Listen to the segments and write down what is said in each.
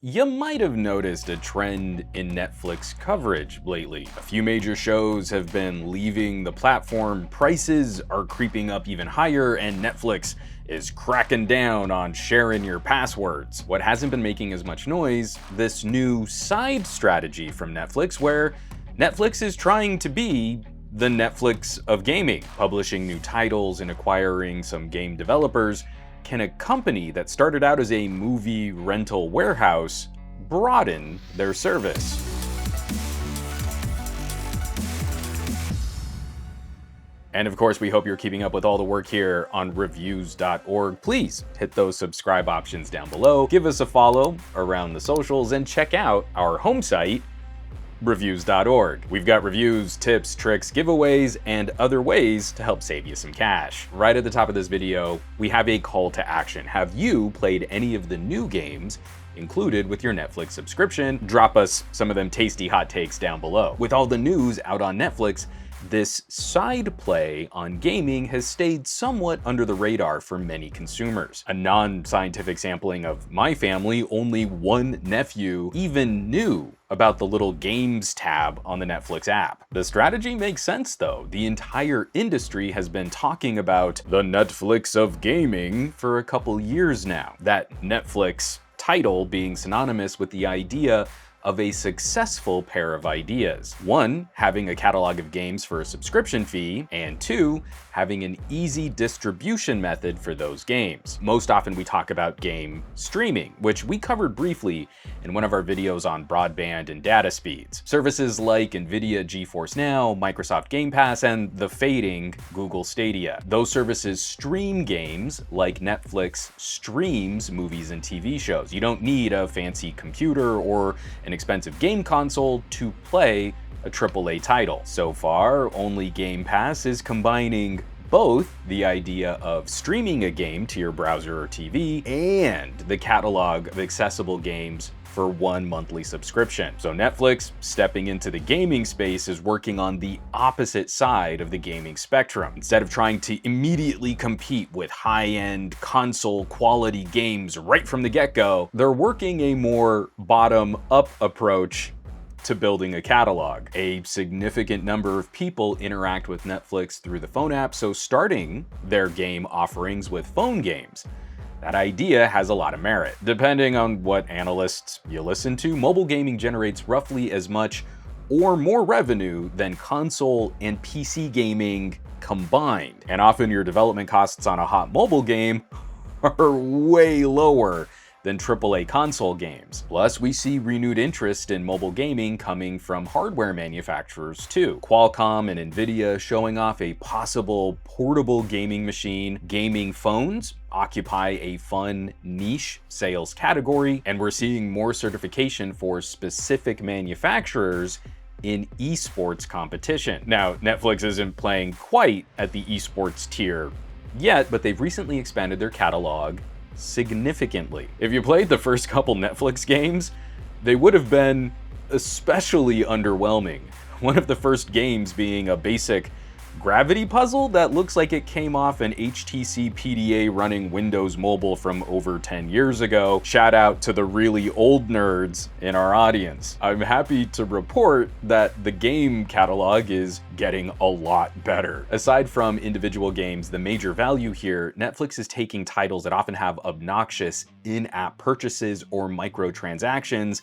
You might have noticed a trend in Netflix coverage lately. A few major shows have been leaving the platform, prices are creeping up even higher, and Netflix is cracking down on sharing your passwords. What hasn't been making as much noise, this new side strategy from Netflix, where Netflix is trying to be the Netflix of gaming, publishing new titles and acquiring some game developers. Can a company that started out as a movie rental warehouse broaden their service? And of course, we hope you're keeping up with all the work here on Reviews.org. Please hit those subscribe options down below, give us a follow around the socials, and check out our home site, Reviews.org. We've got reviews, tips, tricks, giveaways, and other ways to help save you some cash. Right at the top of this video, we have a call to action. Have you played any of the new games included with your Netflix subscription? Drop us some of them tasty hot takes down below. With all the news out on Netflix, this side play on gaming has stayed somewhat under the radar for many consumers. A non-scientific sampling of my family, only one nephew even knew about the little games tab on the Netflix app. The strategy makes sense though. The entire industry has been talking about the Netflix of gaming for a couple years now. That Netflix title being synonymous with the idea of a successful pair of ideas. One, having a catalog of games for a subscription fee, and two, having an easy distribution method for those games. Most often we talk about game streaming, which we covered briefly in one of our videos on broadband and data speeds. Services like NVIDIA GeForce Now, Microsoft Game Pass, and the fading Google Stadia. Those services stream games like Netflix streams movies and TV shows. You don't need a fancy computer or an expensive game console to play a AAA title. So far, only Game Pass is combining both the idea of streaming a game to your browser or TV and the catalog of accessible games for one monthly subscription. So Netflix, stepping into the gaming space, is working on the opposite side of the gaming spectrum. Instead of trying to immediately compete with high-end console quality games right from the get-go, they're working a more bottom-up approach to building a catalog. A significant number of people interact with Netflix through the phone app, so starting their game offerings with phone games. That idea has a lot of merit. Depending on what analysts you listen to, mobile gaming generates roughly as much or more revenue than console and PC gaming combined. And often your development costs on a hot mobile game are way lower than AAA console games. Plus, we see renewed interest in mobile gaming coming from hardware manufacturers too. Qualcomm and NVIDIA showing off a possible portable gaming machine. Gaming phones occupy a fun niche sales category, and we're seeing more certification for specific manufacturers in esports competition. Now, Netflix isn't playing quite at the esports tier yet, but they've recently expanded their catalog significantly. If you played the first couple Netflix games, they would have been especially underwhelming. One of the first games being a basic gravity puzzle that looks like it came off an HTC PDA running Windows Mobile from over 10 years ago. Shout out to the really old nerds in our audience. I'm happy to report that the game catalog is getting a lot better. Aside from individual games, the major value here, Netflix is taking titles that often have obnoxious in-app purchases or microtransactions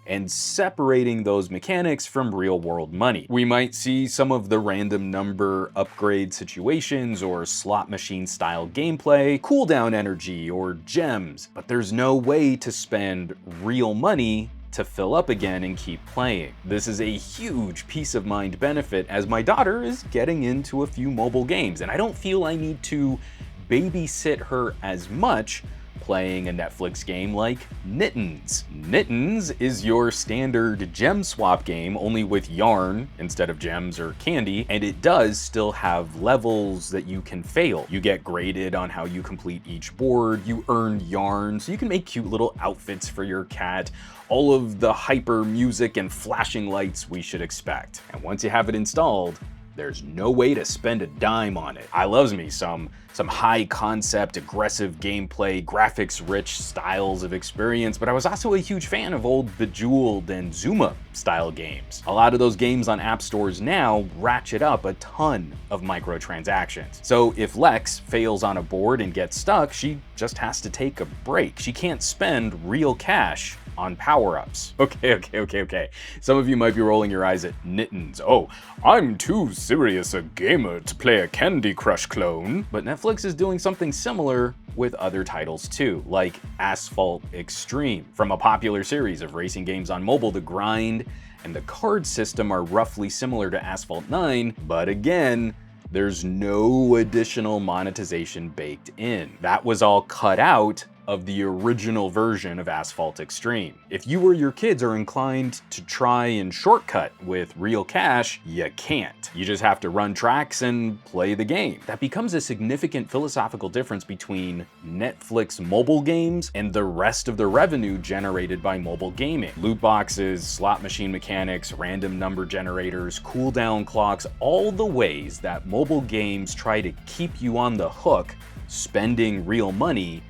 and separating those mechanics from real-world money. We might see some of the random number upgrade situations or slot machine-style gameplay, cooldown energy, or gems, but there's no way to spend real money to fill up again and keep playing. This is a huge peace of mind benefit as my daughter is getting into a few mobile games, and I don't feel I need to babysit her as much playing a Netflix game like Mittens. Mittens is your standard gem swap game, only with yarn instead of gems or candy, and it does still have levels that you can fail. You get graded on how you complete each board, you earn yarn, so you can make cute little outfits for your cat, all of the hyper music and flashing lights we should expect. And once you have it installed, there's no way to spend a dime on it. I loves me some high concept, aggressive gameplay, graphics rich styles of experience, but I was also a huge fan of old Bejeweled and Zuma style games. A lot of those games on app stores now ratchet up a ton of microtransactions. So if Lex fails on a board and gets stuck, she just has to take a break. She can't spend real cash on power-ups. Okay. Some of you might be rolling your eyes at Nittens. Oh, I'm too serious a gamer to play a Candy Crush clone. But Netflix is doing something similar with other titles too, like Asphalt Extreme. From a popular series of racing games on mobile, the grind and the card system are roughly similar to Asphalt 9, but again, there's no additional monetization baked in. That was all cut out of the original version of Asphalt Extreme. If you or your kids are inclined to try and shortcut with real cash, you can't. You just have to run tracks and play the game. That becomes a significant philosophical difference between Netflix mobile games and the rest of the revenue generated by mobile gaming. Loot boxes, slot machine mechanics, random number generators, cooldown clocks, all the ways that mobile games try to keep you on the hook spending real money,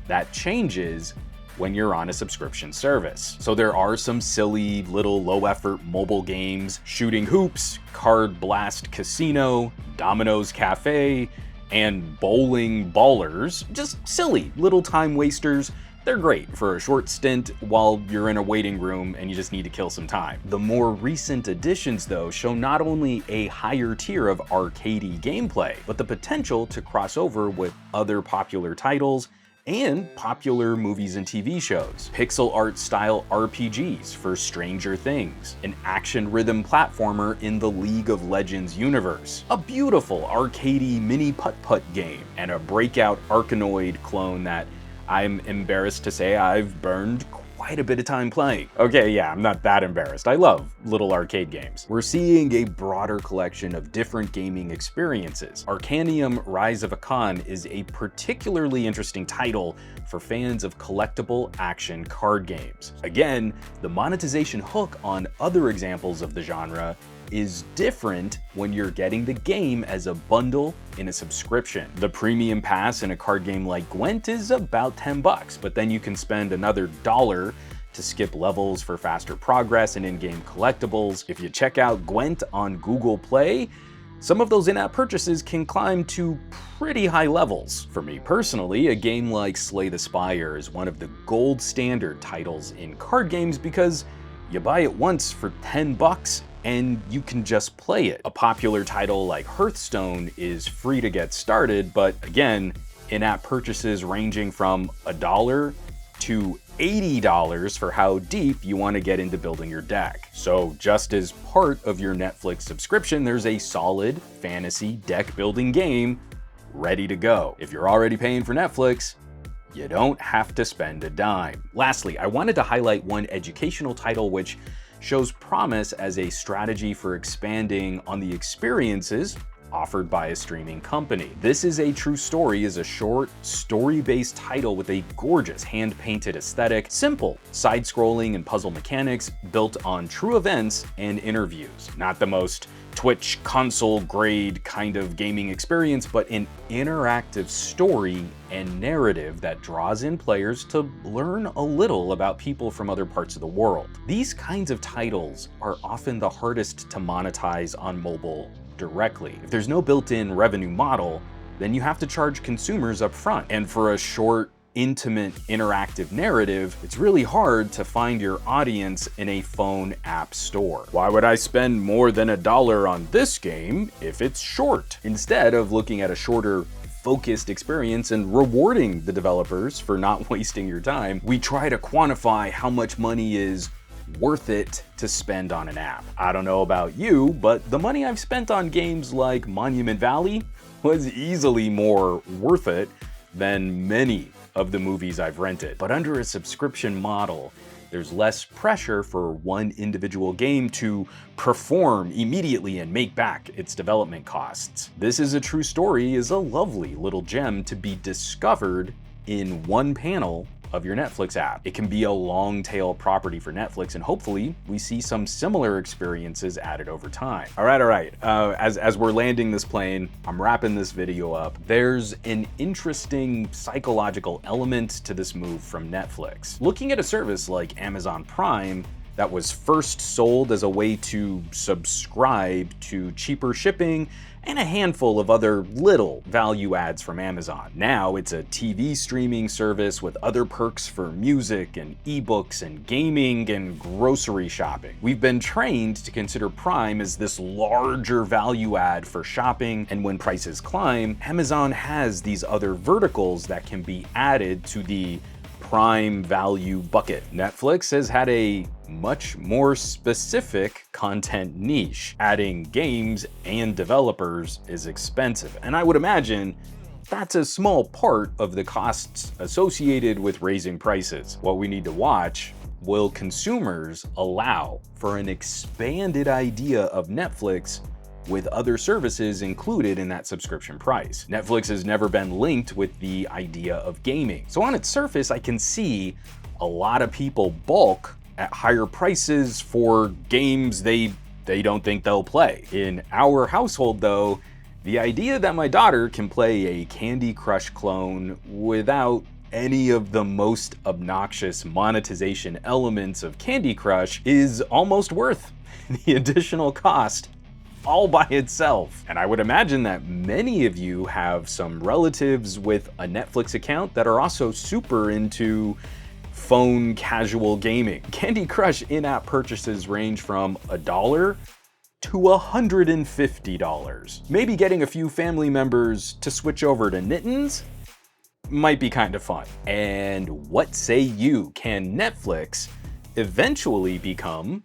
that changes when you're on a subscription service. So there are some silly little low-effort mobile games, Shooting Hoops, Card Blast Casino, Domino's Cafe, and Bowling Ballers. Just silly little time wasters. They're great for a short stint while you're in a waiting room and you just need to kill some time. The more recent additions, though, show not only a higher tier of arcadey gameplay, but the potential to cross over with other popular titles and popular movies and TV shows. Pixel art style RPGs for Stranger Things, an action rhythm platformer in the League of Legends universe, a beautiful arcadey mini putt-putt game, and a breakout Arkanoid clone that I'm embarrassed to say I've burned quite a bit of time playing. Okay, yeah, I'm not that embarrassed. I love little arcade games. We're seeing a broader collection of different gaming experiences. Arcanium Rise of Akhan is a particularly interesting title for fans of collectible action card games. Again, the monetization hook on other examples of the genre is different when you're getting the game as a bundle in a subscription. The premium pass in a card game like Gwent is about $10, but then you can spend another $1 to skip levels for faster progress and in-game collectibles. If you check out Gwent on Google Play, some of those in-app purchases can climb to pretty high levels. For me personally, a game like Slay the Spire is one of the gold standard titles in card games because you buy it once for $10 and you can just play it. A popular title like Hearthstone is free to get started, but again, in-app purchases ranging from $1 to $80 for how deep you want to get into building your deck. So just as part of your Netflix subscription, there's a solid fantasy deck building game ready to go. If you're already paying for Netflix, you don't have to spend a dime. Lastly, I wanted to highlight one educational title which shows promise as a strategy for expanding on the experiences offered by a streaming company. This Is a True Story is a short, story-based title with a gorgeous hand-painted aesthetic, simple side-scrolling and puzzle mechanics built on true events and interviews. Not the most Twitch console-grade kind of gaming experience, but an interactive story and narrative that draws in players to learn a little about people from other parts of the world. These kinds of titles are often the hardest to monetize on mobile directly. If there's no built-in revenue model, then you have to charge consumers up front. And for a short, intimate, interactive narrative, it's really hard to find your audience in a phone app store. Why would I spend more than $1 on this game if it's short? Instead of looking at a shorter, focused experience and rewarding the developers for not wasting your time, we try to quantify how much money is worth it to spend on an app. I don't know about you, but the money I've spent on games like Monument Valley was easily more worth it than many of the movies I've rented. But under a subscription model, there's less pressure for one individual game to perform immediately and make back its development costs. This Is a True Story is a lovely little gem to be discovered in one panel of your Netflix app. It can be a long tail property for Netflix, and hopefully we see some similar experiences added over time. All right. As we're landing this plane, I'm wrapping this video up. There's an interesting psychological element to this move from Netflix. Looking at a service like Amazon Prime that was first sold as a way to subscribe to cheaper shipping and a handful of other little value adds from Amazon. Now it's a TV streaming service with other perks for music and ebooks and gaming and grocery shopping. We've been trained to consider Prime as this larger value add for shopping, and when prices climb, Amazon has these other verticals that can be added to the Prime value bucket. Netflix has had a much more specific content niche. Adding games and developers is expensive, and I would imagine that's a small part of the costs associated with raising prices. What we need to watch: will consumers allow for an expanded idea of Netflix with other services included in that subscription price? Netflix has never been linked with the idea of gaming. So on its surface, I can see a lot of people balk at higher prices for games they don't think they'll play. In our household though, the idea that my daughter can play a Candy Crush clone without any of the most obnoxious monetization elements of Candy Crush is almost worth the additional cost all by itself. And I would imagine that many of you have some relatives with a Netflix account that are also super into phone casual gaming. Candy Crush in-app purchases range from $1 to $150. Maybe getting a few family members to switch over to Nittins might be kind of fun. And what say you? Can Netflix eventually become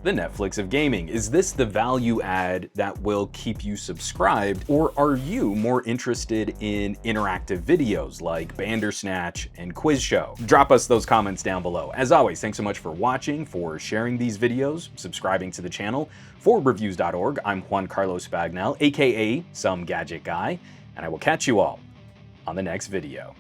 the Netflix of gaming? Is this the value add that will keep you subscribed, or are you more interested in interactive videos like Bandersnatch and Quiz Show? Drop us those comments down below. As always, thanks so much for watching, for sharing these videos, subscribing to the channel. For Reviews.org, I'm Juan Carlos Bagnell, aka Some Gadget Guy, and I will catch you all on the next video.